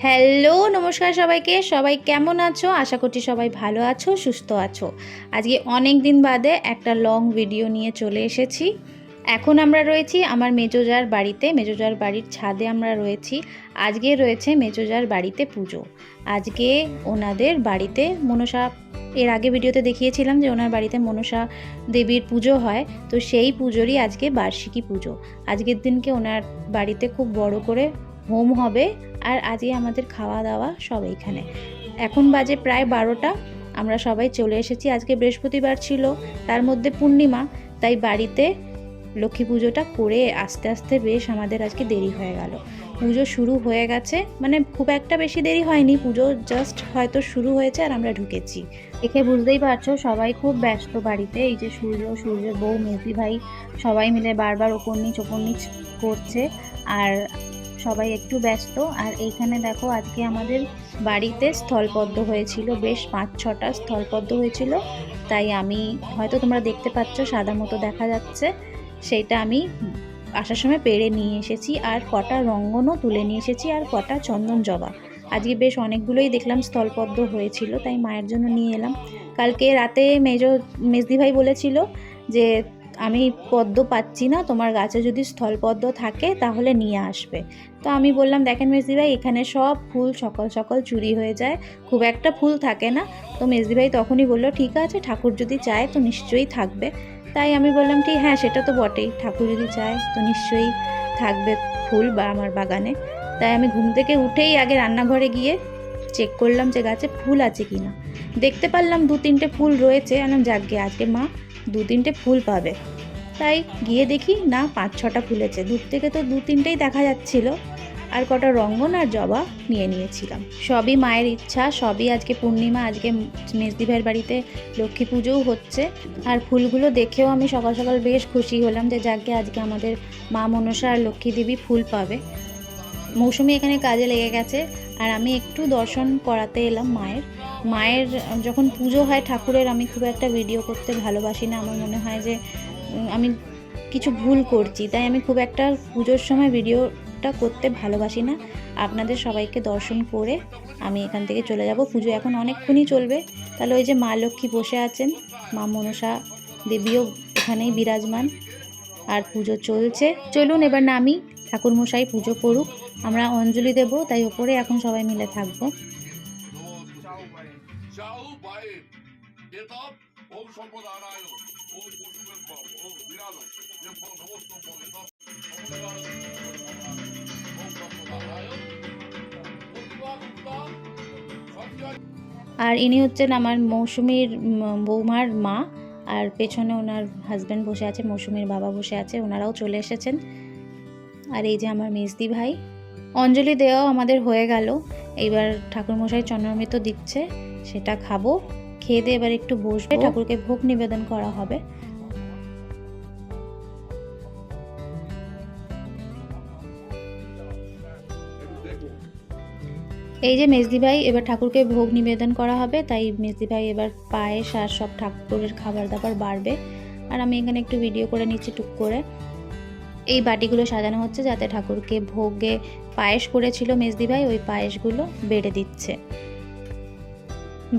Hello, নমস্কার সবাইকে। সবাই কেমন আছো? আশা করছি সবাই ভালো আছো, সুস্থ আছো। আজকে অনেক দিন বাদে একটা লং ভিডিও নিয়ে চলে এসেছি। এখন আমরা রয়েছি আমার মেজোজার বাড়িতে, মেজোজার বাড়ির ছাদে আমরা রয়েছি। আজকে রয়েছে মেজোজার বাড়িতে পুজো। আজকে ওনাদের বাড়িতে মনসা, এর আগে ভিডিওতে দেখিয়েছিলাম যে ওনার বাড়িতে মনসা দেবীর পুজো হয়, তো সেই পুজোরই আজকে বার্ষিকী পুজো। আজকের দিনকে ওনার বাড়িতে খুব বড় করে হোম হবে, আর আজকে আমাদের খাওয়া দাওয়া সব এইখানে। এখন বাজে প্রায় 12টা। আমরা সবাই চলে এসেছি। আজকে বৃহস্পতিবার ছিল, তার মধ্যে পূর্ণিমা, তাই বাড়িতে লক্ষ্মী পুজোটা করে আস্তে আস্তে বেশ আমাদের আজকে দেরি হয়ে গেল। পুজো শুরু হয়ে গেছে, মানে খুব একটা বেশি দেরি হয়নি, পুজো জাস্ট হয়তো শুরু হয়েছে আর আমরা ঢুকেছি। দেখে বুঝতেই পারছো সবাই খুব ব্যস্ত বাড়িতে। এই যে সূর্যের বউ, মেজদি ভাই সবাই মিলে বারবার ওপর নিচ করছে, আর সবাই একটু ব্যস্ত। আর এইখানে দেখো আজকে আমাদের বাড়িতে স্থলপদ্ম হয়েছিল, বেশ 5-6টা স্থলপদ্ম হয়েছিল। তাই আমি, হয়তো তোমরা দেখতে পাচ্ছ সাদা মতো দেখা যাচ্ছে, সেইটা আমি আসার সময় পেড়ে নিয়ে এসেছি। আর কটা রঙ্গনও তুলে নিয়ে এসেছি, আর কটা চন্দন জবা। আজকে বেশ অনেকগুলোই দেখলাম স্থলপদ্ম হয়েছিল, তাই মায়ের জন্য নিয়ে এলাম। কালকে রাতে মেজদি ভাই বলেছিল যে আমি পদ্ম পাচ্ছি না, তোমার গাছে যদি স্থলপদ্ম থাকে তাহলে নিয়ে আসবে। তো আমি বললাম, দেখেন মেজদি ভাই, এখানে সব ফুল সকাল সকাল চুরি হয়ে যায়, খুব একটা ফুল থাকে না। তো মেজদি ভাই তখনই বললো, ঠিক আছে, ঠাকুর যদি চায় তো নিশ্চয়ই থাকবে। তাই আমি বললাম, ঠিক, হ্যাঁ সেটা তো বটেই, ঠাকুর যদি চায় তো নিশ্চয়ই থাকবে ফুল বা আমার বাগানে। তাই আমি ঘুম থেকে উঠেই আগে রান্নাঘরে গিয়ে চেক করলাম যে গাছে ফুল আছে কিনা। দেখতে পারলাম 2-3টে ফুল রয়েছে। আমি যাকগে, আজকে মা 2-3টে ফুল পাবে। তাই গিয়ে দেখি না, 5-6টা ফুলেছে। দূর থেকে তো 2-3টেই দেখা যাচ্ছিল, আর কটা রঙ্গন আর জবা নিয়ে নিয়েছিলাম। সবই মায়ের ইচ্ছা, সবই আজকে পূর্ণিমা, আজকে মেজদি ভাইয়ের বাড়িতে লক্ষ্মী পুজোও হচ্ছে। আর ফুলগুলো দেখেও আমি সকাল সকাল বেশ খুশি হলাম যে যাকে আজকে আমাদের মা মনসা আর লক্ষ্মী দেবী ফুল পাবে। মৌসুমি এখানে কাজে লেগে গেছে, আর আমি একটু দর্শন করাতে এলাম মায়ের যখন পুজো হয় ঠাকুরের, আমি খুব একটা ভিডিও করতে ভালোবাসি না। আমার মনে হয় যে আমি কিছু ভুল করছি, তাই আমি খুব একটা পুজোর সময় ভিডিওটা করতে ভালোবাসি না। আপনাদের সবাইকে দর্শন করে আমি এখান থেকে চলে যাব। পুজো এখন অনেকক্ষণই চলবে। তাহলে ওই যে মা লক্ষ্মী বসে আছেন, মা মনসা দেবীও এখানেই বিরাজমান, আর পুজো চলছে। চলুন এবার নামি, ঠাকুরমশাই পুজো করুক, আমরা অঞ্জলি দেব, তাই ওপরে এখন সবাই মিলে থাকবো। আর ইনি হচ্ছেন আমার মৌসুমীর বৌমার মা, আর পেছনে ওনার হাজব্যান্ড বসে আছে, মৌসুমীর বাবা বসে আছে, ওনারাও চলে এসেছেন। আর এই যে আমার মেজদি ভাই। অঞ্জলি দেওয়াও আমাদের হয়ে গেল। এইবার ঠাকুরমশাই চন্দ্রামৃত দিচ্ছে, সেটা খাবো। খেয়ে দিয়ে এবার একটু বসবে, ঠাকুরকে ভোগ নিবেদন করা হবে। এই যে মেজদি ভাই, এবার ঠাকুরকে ভোগ নিবেদন করা হবে, তাই মেজদি ভাই এবার পায়েস আর সব ঠাকুরের খাবার দাবার বাড়বে। আর আমি এখানে একটু ভিডিও করে নিচ্ছি টুক করে। এই বাটিগুলো সাজানো হচ্ছে যাতে ঠাকুরকে ভোগে পায়েস করেছিল মেজদি ভাই, ওই পায়েসগুলো বেড়ে দিচ্ছে।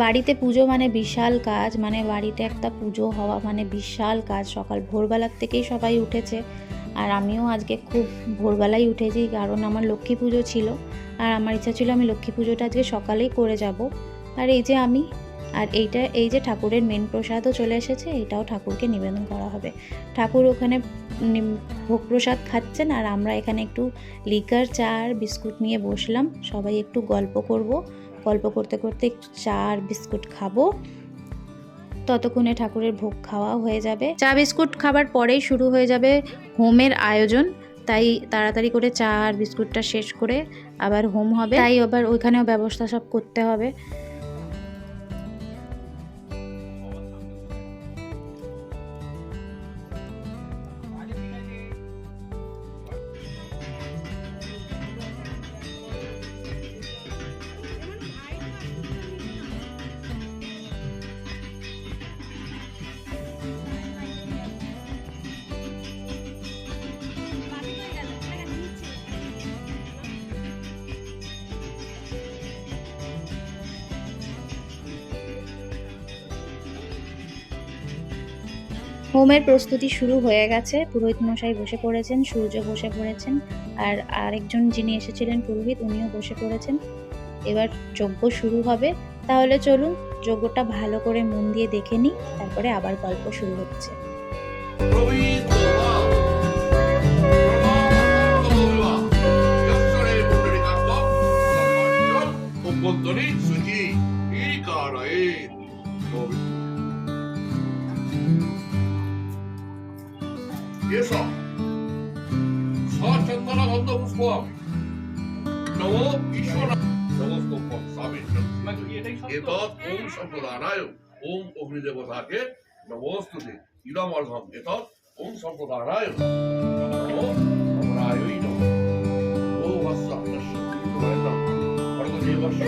বাড়িতে পুজো মানে বিশাল কাজ, মানে বাড়িতে একটা পুজো হওয়া মানে বিশাল কাজ। সকাল ভোরবেলার থেকেই সবাই উঠেছে, আর আমিও আজকে খুব ভোরবেলায় উঠেছি, কারণ আমার লক্ষ্মী পুজো ছিল, আর আমার ইচ্ছা ছিল আমি লক্ষ্মী পুজোটা আজকে সকালেই করে যাব। আর এই যে আমি, আর এই যে ঠাকুরের মেন প্রসাদও চলে এসেছে, এইটাও ঠাকুরকে নিবেদন করা হবে। ঠাকুর ওখানে ভোগ প্রসাদ খাচ্ছেন, আর আমরা এখানে একটু লিকার, চা আর বিস্কুট নিয়ে বসলাম, সবাই একটু গল্প করব। গল্প করতে করতে একটু চা আর বিস্কুট খাবো, ততক্ষণে ঠাকুরের ভোগ খাওয়া হয়ে যাবে। চা বিস্কুট খাবার পরেই শুরু হয়ে যাবে হোমের আয়োজন, তাই তাড়াতাড়ি করে চা আর বিস্কুটটা শেষ করে আবার হোম হবে, তাই আবার ওইখানেও ব্যবস্থা সব করতে হবে। হোমের প্রস্তুতি শুরু হয়ে গেছে, পুরোহিত মশাই বসে পড়েছেন, সূর্য বসে পড়েছেন, আর আরেকজন যিনি এসেছিলেন পুরোহিত উনিও বসে পড়েছেন। এবার যজ্ঞ শুরু হবে। তাহলে চলুন যজ্ঞটা ভালো করে মন দিয়ে দেখে নিই, তারপরে আবার গল্প শুরু হচ্ছে। ओम संप्रदानाय ओम अग्निदेवताके नमोस्तुते इदमर्घम एतत् ओम संप्रदानाय नमो अमरायै नमः ओ वस्सा नश्यति वर्गदेवस्य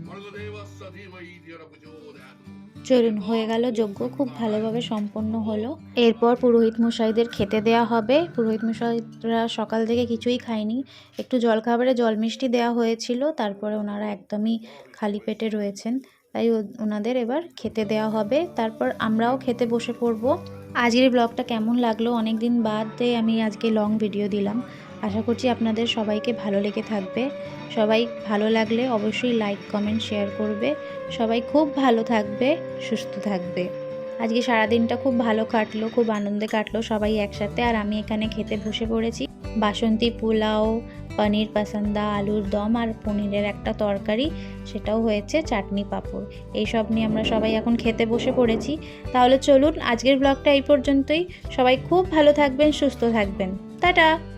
Vargadevassa dhimai dhyana prachodayat চলুন, হয়ে গেল যজ্ঞ, খুব ভালোভাবে সম্পন্ন হলো। এরপর পুরোহিত মশাইদের খেতে দেওয়া হবে। পুরোহিত মশাইরা সকাল থেকে কিছুই খায়নি, একটু জলখাবারে জল মিষ্টি দেওয়া হয়েছিল, তারপরে ওনারা একদমই খালি পেটে রয়েছেন, তাই ওনাদের এবার খেতে দেওয়া হবে। তারপর আমরাও খেতে বসে পড়বো। আজকের ব্লগটা কেমন লাগলো, অনেক দিন বাদে আমি আজকে লং ভিডিও দিলাম, আশা করছি আপনাদের সবাইকে ভালো লেগে থাকবে। সবাই ভালো লাগলে অবশ্যই লাইক কমেন্ট শেয়ার করবে। সবাই খুব ভালো থাকবে, সুস্থ থাকবে। আজকে সারাদিনটা খুব ভালো কাটলো, খুব আনন্দে কাটলো সবাই একসাথে। আর আমি এখানে খেতে বসে পড়েছি। বাসন্তী পোলাও, পনির পাসান্দা, আলুর দম আর পনিরের একটা তরকারি, সেটাও হয়েছে, চাটনি পাঁপড়, এইসব নিয়ে আমরা সবাই এখন খেতে বসে পড়েছি। তাহলে চলুন, আজকের ব্লগটা এই পর্যন্তই। সবাই খুব ভালো থাকবেন, সুস্থ থাকবেন। টাটা।